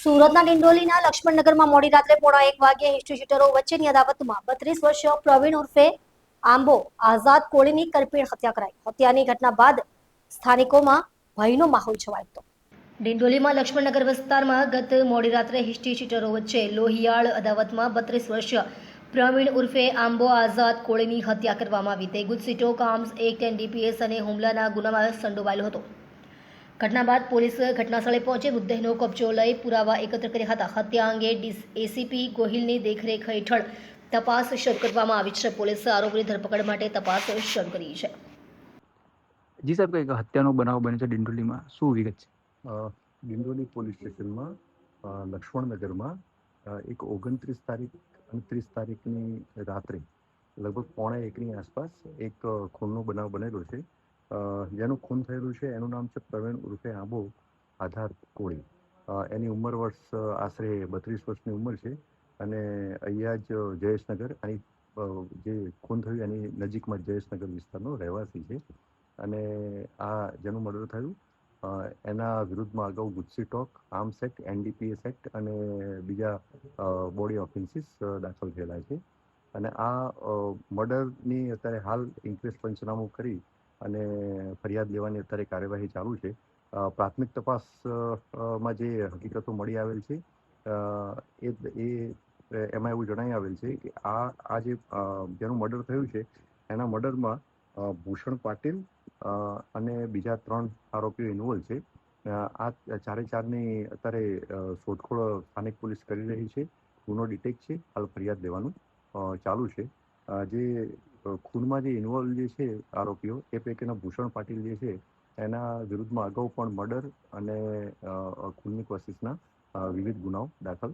સુરતના ડિંડોલીના લક્ષ્મણનગરમાં મોડી રાત્રે 1:15 વાગ્યે હિસ્ટ્રી શીટરો વચ્ચેની અદાવતમાં 32 વર્ષીય પ્રવીણ ઉર્ફે આંબો આઝાદ કોળીની કરપીણ હત્યા કરાઈ. હત્યાની ઘટના બાદ સ્થાનિકોમાં ભયનો માહોલ છવાયો હતો. ડિંડોલીમાં લક્ષ્મણનગર વિસ્તારમાં ગત મોડી રાત્રે હિસ્ટ્રી શીટરો વચ્ચે લોહિયાળ અદાવતમાં 32 વર્ષીય પ્રવીણ ઉર્ફે આંબો આઝાદ કોળીની હત્યા કરવામાં આવી. તે ગુજસીટો કામ્સ એક્ટ એનડીપીએસ અને હુમલાના ગુનામાં સંડોવાયેલો હતો. ઘટના બાદ પોલીસ ઘટનાસ્થળે પહોંચી મૃતદેહનો કબજો લઈ પુરાવા એકત્ર કર્યા હતા. હત્યા અંગે એસીપી ગોહિલની દેખરેખ હેઠળ તપાસ શરૂ કરવામાં આવી છે. પોલીસે આરોપીની ધરપકડ માટે તપાસ શરૂ કરી છે. જી સાહેબ, કંઈક હત્યાનો બનાવ બન્યો છે ડિંડોલીમાં, શું વિગત છે? ડિંડોલી પોલીસ સ્ટેશનમાં લક્ષ્મણનગરમાં એક 29 તારીખ અને 30 તારીખની રાત્રે લગભગ 1:15ની આસપાસ એક ખૂનનો બનાવ બનેલો છે. જેનું ખૂન થયેલું છે એનું નામ છે પ્રવીણ ઉર્ફે આંબો આધાર કોળી. એની ઉંમર વર્ષ આશરે 32 વર્ષની ઉંમર છે અને અહીંયા જ જયેશનગર જે ખૂન થયું એની નજીકમાં જયેશનગર વિસ્તારનો રહેવાસી છે. અને આ જેનું મર્ડર થયું એના વિરુદ્ધમાં અગાઉ GujCTOC, arms act, NDPS act અને બીજા બોડી ઓફેન્સીસ દાખલ થયેલા છે. અને આ મર્ડરની અત્યારે હાલ ઇન્ક્વેસ્ટ પંચનામું કરી અને ફરિયાદ લેવાની અત્યારે કાર્યવાહી ચાલુ છે. પ્રાથમિક તપાસમાં જે હકીકતો મળી આવેલ છે એમાં એવું જણાઈ આવેલ છે કે આ જેનું મર્ડર થયું છે એના મર્ડરમાં ભૂષણ પાટીલ અને બીજા 3 આરોપીઓ ઇન્વોલ્વ છે. આ ચારેની અત્યારે શોધખોળ સ્થાનિક પોલીસ કરી રહી છે. ગુનો ડિટેક્ટ છે, હાલ ફરિયાદ લેવાનું ચાલુ છે. જે ખૂનમાં જે ઇન્વોલ્વ જે છે આરોપીઓ એ પૈકીના ભૂષણ પાટીલ જે છે એના વિરુદ્ધમાં અગાઉ પણ મર્ડર અને ખૂનની કોશિશના વિવિધ ગુનાઓ દાખલ